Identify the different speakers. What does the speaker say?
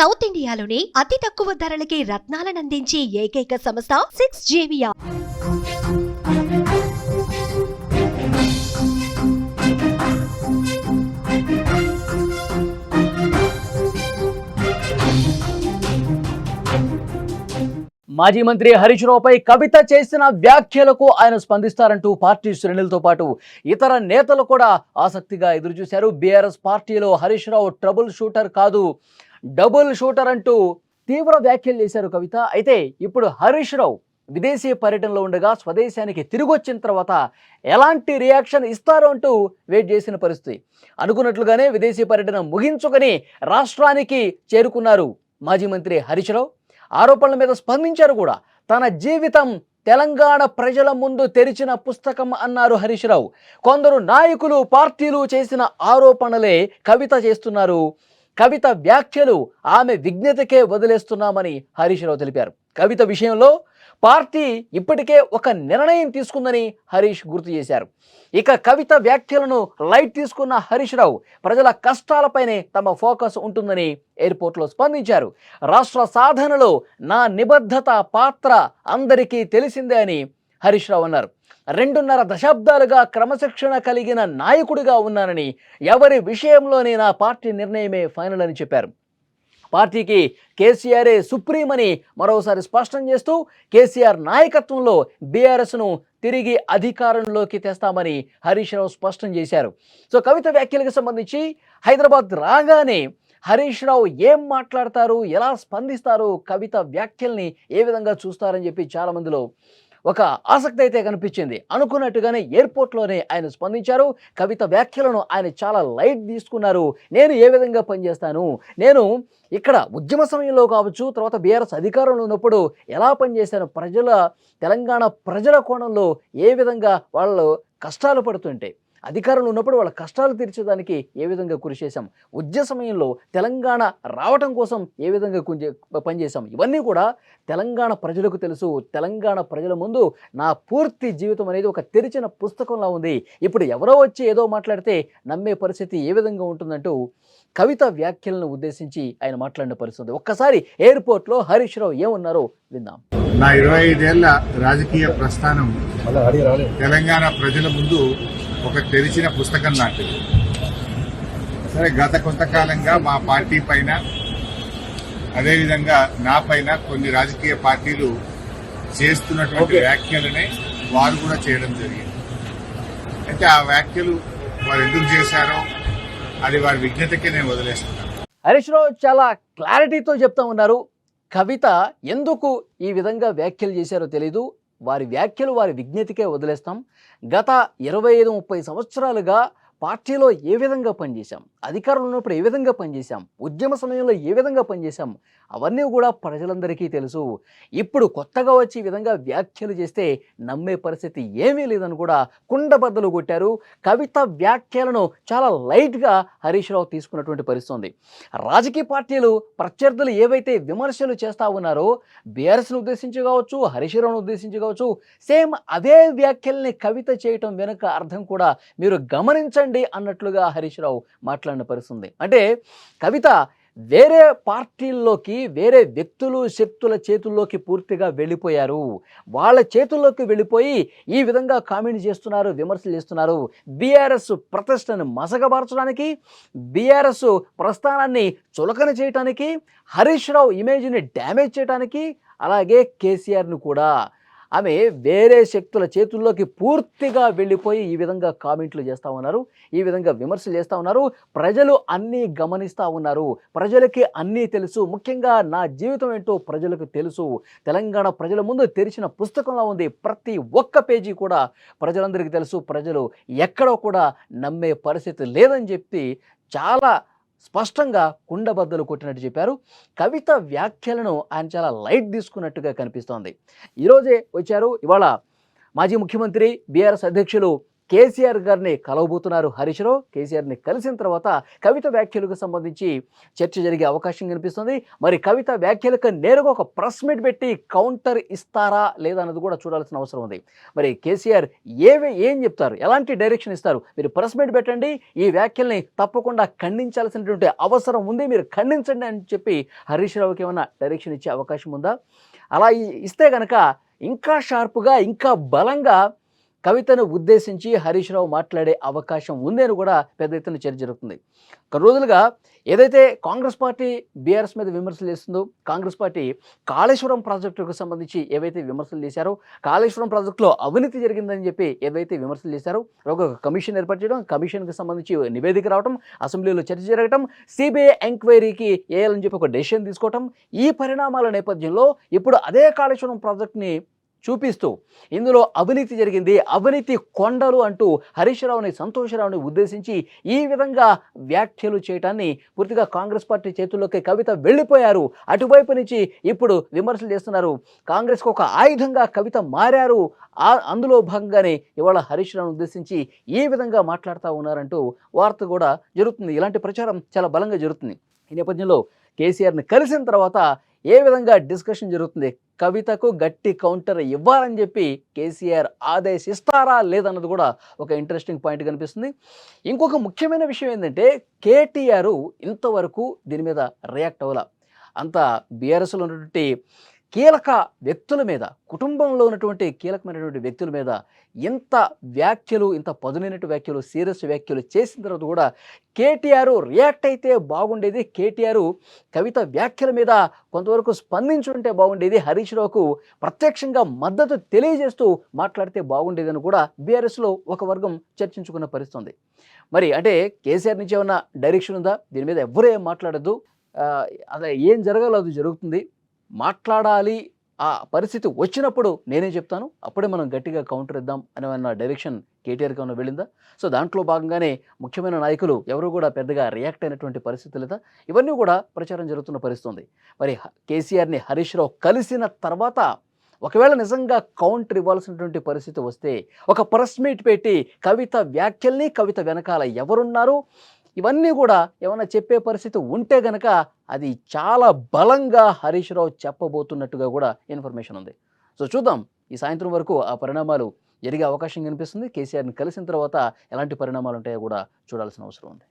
Speaker 1: South ఇండియాలోనే అతి తక్కువ ధరలకి రత్నాలనందించే ఏకైక సంస్థ 6JVR.
Speaker 2: మాజీ మంత్రి హరీష్ రావుపై కవిత చేసిన వ్యాఖ్యలకు ఆయన స్పందిస్తారంటూ పార్టీ శ్రేణులతో పాటు ఇతర నేతలు కూడా ఆసక్తిగా ఎదురుచూశారు. బీఆర్ఎస్ పార్టీలో హరీష్ రావు ట్రబుల్ షూటర్ కాదు, డబుల్ షూటర్ అంటూ తీవ్ర వ్యాఖ్యలు చేశారు కవిత. అయితే ఇప్పుడు హరీష్ రావు విదేశీ పర్యటనలో ఉండగా స్వదేశానికి తిరిగి వచ్చిన తర్వాత ఎలాంటి రియాక్షన్ ఇస్తారో అంటూ వెయిట్ చేసిన పరిస్థితి. అనుకున్నట్లుగానే విదేశీ పర్యటన ముగించుకొని రాష్ట్రానికి చేరుకున్నారు మాజీ మంత్రి హరీష్ రావు. ఆరోపణల మీద స్పందించారు కూడా. తన జీవితం తెలంగాణ ప్రజల ముందు తెరిచిన పుస్తకం అన్నారు హరీష్ రావు. కొందరు నాయకులు పార్టీలు చేసిన ఆరోపణలే కవిత చేస్తున్నారు. కవిత వ్యాఖ్యలు ఆమె విజ్ఞతకే వదిలేస్తున్నామని హరీష్ రావు తెలిపారు. కవిత విషయంలో పార్టీ ఇప్పటికే ఒక నిర్ణయం తీసుకుందని హరీష్ గుర్తు చేశారు. ఇక కవిత వ్యాఖ్యలను లైట్ తీసుకున్న హరీష్ రావు ప్రజల కష్టాలపైనే తమ ఫోకస్ ఉంటుందని ఎయిర్పోర్ట్లో స్పందించారు. రాష్ట్ర సాధనలో నా నిబద్ధత పాత్ర అందరికీ తెలిసిందే అని హరీష్ రావు అన్నారు. 2.5 దశాబ్దాలుగా క్రమశిక్షణ కలిగిన నాయకుడిగా ఉన్నానని, ఎవరి విషయంలోనే నా పార్టీ నిర్ణయమే ఫైనల్ అని చెప్పారు. పార్టీకి కేసీఆరే సుప్రీం అని మరోసారి స్పష్టం చేస్తూ కేసీఆర్ నాయకత్వంలో బీఆర్ఎస్ను తిరిగి అధికారంలోకి తెస్తామని హరీష్ రావు స్పష్టం చేశారు. సో కవిత వ్యాఖ్యలకు సంబంధించి హైదరాబాద్ రాగానే హరీష్ రావు ఏం మాట్లాడతారు, ఎలా స్పందిస్తారు, కవిత వ్యాఖ్యల్ని ఏ విధంగా చూస్తారని చెప్పి చాలామందిలో ఒక ఆసక్తి అయితే కనిపించింది. అనుకున్నట్టుగానే ఎయిర్పోర్ట్లోనే ఆయన స్పందించారు. కవిత వ్యాఖ్యలను ఆయన చాలా లైట్ తీసుకున్నారు. నేను ఏ విధంగా పనిచేస్తాను, నేను ఇక్కడ ఉద్యమ సమయంలో కావచ్చు, తర్వాత బీఆర్ఎస్ అధికారంలో ఉన్నప్పుడు ఎలా పనిచేశాను, తెలంగాణ ప్రజల కోణంలో ఏ విధంగా వాళ్ళు కష్టాలు పడుతుంటే, అధికారంలో ఉన్నప్పుడు వాళ్ళ కష్టాలు తీర్చడానికి ఏ విధంగా కృషి చేశాం, ఉద్యమ సమయంలో తెలంగాణ రావటం కోసం ఏ విధంగా పనిచేశాం, ఇవన్నీ కూడా తెలంగాణ ప్రజలకు తెలుసు. తెలంగాణ ప్రజల ముందు నా పూర్తి జీవితం అనేది ఒక తెరిచిన పుస్తకంలా ఉంది. ఇప్పుడు ఎవరో వచ్చి ఏదో మాట్లాడితే నమ్మే పరిస్థితి ఏ విధంగా ఉంటుందంటూ కవిత వ్యాఖ్యలను ఉద్దేశించి ఆయన మాట్లాడిన పరిస్థితి. ఒక్కసారి ఎయిర్పోర్ట్లో హరీష్ రావు ఏమన్నారో విందాం.
Speaker 3: నా 25 ఏళ్ల రాజకీయ ప్రస్థానం తెలంగాణ ప్రజల ముందు ఒక తెరిచిన పుస్తకం లాంటిది. సరే, గత కొంతకాలంగా మా పార్టీ పైన, అదేవిధంగా నా పైన కొన్ని రాజకీయ పార్టీలు చేస్తున్నటువంటి వ్యాఖ్యలనే వారు కూడా చేయడం జరిగింది. అయితే ఆ వ్యాఖ్యలు వారు ఎందుకు చేశారో అది వారి విజ్ఞతకే నేను వదిలేస్తున్నాను.
Speaker 2: హరీష్ రావు చాలా క్లారిటీతో చెప్తా ఉన్నారు. కవిత ఎందుకు ఈ విధంగా వ్యాఖ్యలు చేశారో తెలీదు, వారి వ్యాఖ్యలు వారి విజ్ఞతకే వదిలేస్తాం. గత 25-30 సంవత్సరాలుగా పార్టీలో ఏ విధంగా పనిచేశాం, అధికారంలో ఉన్నప్పుడు ఏ విధంగా పనిచేశాం, ఉద్యమ సమయంలో ఏ విధంగా పనిచేశాం, అవన్నీ కూడా ప్రజలందరికీ తెలుసు. ఇప్పుడు కొత్తగా వచ్చి ఈ విధంగా వ్యాఖ్యలు చేస్తే నమ్మే పరిస్థితి ఏమీ లేదని కూడా కుండబద్దలు కొట్టారు. కవిత వ్యాఖ్యలను చాలా లైట్గా హరీష్ రావు తీసుకున్నటువంటి పరిస్థితి ఉంది. రాజకీయ పార్టీలు ప్రత్యర్థులు ఏవైతే విమర్శలు చేస్తూ ఉన్నారో, బీఆర్ఎస్ను ఉద్దేశించి కావచ్చు, హరీష్ రావును ఉద్దేశించి కావచ్చు, సేమ్ అదే వ్యాఖ్యల్ని కవిత చేయటం వెనుక అర్థం కూడా మీరు గమనించండి అన్నట్లుగా హరీష్ రావు మాట్లాడిన పరిస్థితి. అంటే కవిత వేరే పార్టీల్లోకి, వేరే వ్యక్తులు శక్తుల చేతుల్లోకి పూర్తిగా వెళ్ళిపోయారు. వాళ్ళ చేతుల్లోకి వెళ్ళిపోయి ఈ విధంగా కామెంట్ చేస్తున్నారు, విమర్శలు చేస్తున్నారు. బీఆర్ఎస్ ప్రతిష్టను మసకబార్చడానికి, బీఆర్ఎస్ ప్రస్థానాన్ని చులకన చేయడానికి, హరీష్ రావు ఇమేజ్ని డ్యామేజ్ చేయడానికి, అలాగే కేసీఆర్ను కూడా ఆమె వేరే శక్తుల చేతుల్లోకి పూర్తిగా వెళ్ళిపోయి ఈ విధంగా కామెంట్లు చేస్తూ ఉన్నారు, ఈ విధంగా విమర్శలు చేస్తూ ఉన్నారు. ప్రజలు అన్నీ గమనిస్తూ ఉన్నారు, ప్రజలకి అన్నీ తెలుసు. ముఖ్యంగా నా జీవితం ఏంటో ప్రజలకు తెలుసు. తెలంగాణ ప్రజల ముందు తెరిచిన పుస్తకంలో ఉంది. ప్రతి ఒక్క పేజీ కూడా ప్రజలందరికీ తెలుసు. ప్రజలు ఎక్కడో కూడా నమ్మే పరిస్థితి లేదని చెప్పి చాలా స్పష్టంగా కుండబద్దలు కొట్టినట్టు చెప్పారు. కవిత వ్యాఖ్యలను ఆయన చాలా లైట్ తీసుకున్నట్టుగా కనిపిస్తోంది. ఈరోజే వచ్చారు. ఇవాళ మాజీ ముఖ్యమంత్రి బీఆర్ఎస్ అధ్యక్షులు కేసీఆర్ గారిని కలవబోతున్నారు హరీష్ రావు. కేసీఆర్ని కలిసిన తర్వాత కవిత వ్యాఖ్యలకు సంబంధించి చర్చ జరిగే అవకాశం కనిపిస్తుంది. మరి కవిత వ్యాఖ్యలకు నేరుగా ఒక ప్రెస్ మీట్ పెట్టి కౌంటర్ ఇస్తారా లేదా అన్నది కూడా చూడాల్సిన అవసరం ఉంది. మరి కేసీఆర్ ఏం చెప్తారు, ఎలాంటి డైరెక్షన్ ఇస్తారు? మీరు ప్రెస్ మీట్ పెట్టండి, ఈ వ్యాఖ్యల్ని తప్పకుండా ఖండించాల్సినటువంటి అవసరం ఉంది, మీరు ఖండించండి అని చెప్పి హరీష్ రావుకి ఏమైనా డైరెక్షన్ ఇచ్చే అవకాశం ఉందా? అలా ఇస్తే కనుక ఇంకా షార్ప్గా, ఇంకా బలంగా కవితను ఉద్దేశించి హరీష్ రావు మాట్లాడే అవకాశం ఉంది అని కూడా పెద్ద ఎత్తున చర్చ జరుగుతుంది. కొన్ని రోజులుగా ఏదైతే కాంగ్రెస్ పార్టీ బీఆర్ఎస్ మీద విమర్శలు చేస్తుందో, కాంగ్రెస్ పార్టీ కాళేశ్వరం ప్రాజెక్టుకు సంబంధించి ఏవైతే విమర్శలు చేశారో, కాళేశ్వరం ప్రాజెక్టులో అవినీతి జరిగిందని చెప్పి ఏవైతే విమర్శలు చేశారో, ఒక కమిషన్ ఏర్పాటు చేయడం, కమిషన్కి సంబంధించి నివేదిక రావడం, అసెంబ్లీలో చర్చ జరగడం, సిబిఐ ఎంక్వైరీకి వేయాలని చెప్పి ఒక డెసిషన్ తీసుకోవటం, ఈ పరిణామాల నేపథ్యంలో ఇప్పుడు అదే కాళేశ్వరం ప్రాజెక్టుని చూపిస్తూ ఇందులో అవినీతి జరిగింది, అవినీతి కొండలు అంటూ హరీష్ రావుని, సంతోషరావుని ఉద్దేశించి ఈ విధంగా వ్యాఖ్యలు చేయటాన్ని పూర్తిగా కాంగ్రెస్ పార్టీ చేతుల్లోకి కవిత వెళ్ళిపోయారు. అటువైపు నుంచి ఇప్పుడు విమర్శలు చేస్తున్నారు. కాంగ్రెస్కు ఒక ఆయుధంగా కవిత మారారు. అందులో భాగంగానే ఇవాళ హరీష్ రావుని ఉద్దేశించి ఈ విధంగా మాట్లాడుతూ ఉన్నారంటూ వార్త కూడా జరుగుతుంది. ఇలాంటి ప్రచారం చాలా బలంగా జరుగుతుంది. ఈ నేపథ్యంలో కేసీఆర్ని కలిసిన తర్వాత ఏ విధంగా డిస్కషన్ జరుగుతుంది, కవితకు గట్టి కౌంటర్ ఇవ్వాలని చెప్పి కేసీఆర్ ఆదేశిస్తారా లేదన్నది కూడా ఒక ఇంట్రెస్టింగ్ పాయింట్ కనిపిస్తుంది. ఇంకొక ముఖ్యమైన విషయం ఏంటంటే కేటీఆర్ ఇంతవరకు దీని మీద రియాక్ట్ అవ్వాల. అంత బీఆర్ఎస్లో ఉన్నటువంటి కీలక వ్యక్తుల మీద, కుటుంబంలో ఉన్నటువంటి కీలకమైనటువంటి వ్యక్తుల మీద ఇంత వ్యాఖ్యలు, ఇంత పదునైనటువంటి వ్యాఖ్యలు, సీరియస్ వ్యాఖ్యలు చేసిన తర్వాత కూడా కేటీఆర్ రియాక్ట్ అయితే బాగుండేది. కేటీఆర్ కవిత వ్యాఖ్యల మీద కొంతవరకు స్పందించుంటే బాగుండేది. హరీష్ రావుకు ప్రత్యక్షంగా మద్దతు తెలియజేస్తూ మాట్లాడితే బాగుండేదని కూడా బీఆర్ఎస్లో ఒక వర్గం చర్చించుకున్న పరిస్థితి ఉంది. మరి అంటే కేసీఆర్ నుంచి ఏమన్నా డైరెక్షన్ ఉందా? దీని మీద ఎవరూ ఏం మాట్లాడద్దు, అదే ఏం జరగాలో అది జరుగుతుంది, మాట్లాడాలి, ఆ పరిస్థితి వచ్చినప్పుడు నేనే చెప్తాను, అప్పుడే మనం గట్టిగా కౌంటర్ ఇద్దాం అనే డైరెక్షన్ కేటీఆర్కి ఏమైనా వెళ్ళిందా? సో దాంట్లో భాగంగానే ముఖ్యమైన నాయకులు ఎవరు కూడా పెద్దగా రియాక్ట్ అయినటువంటి పరిస్థితి లేదా, ఇవన్నీ కూడా ప్రచారం జరుగుతున్న పరిస్థితి ఉంది. మరి కేసీఆర్ని హరీష్ రావు కలిసిన తర్వాత ఒకవేళ నిజంగా కౌంటర్ ఇవ్వాల్సినటువంటి పరిస్థితి వస్తే ఒక ప్రెస్ మీట్ పెట్టి కవిత వ్యాఖ్యల్ని, కవిత వెనకాల ఎవరున్నారు, ఇవన్నీ కూడా ఏమైనా చెప్పే పరిస్థితి ఉంటే గనక అది చాలా బలంగా హరీష్ రావు చెప్పబోతున్నట్టుగా కూడా ఇన్ఫర్మేషన్ ఉంది. సో చూద్దాం, ఈ సాయంత్రం వరకు ఆ పరిణామాలు జరిగే అవకాశం కనిపిస్తుంది. కేసీఆర్ని కలిసిన తర్వాత ఎలాంటి పరిణామాలు ఉంటాయో కూడా చూడాల్సిన అవసరం ఉంది.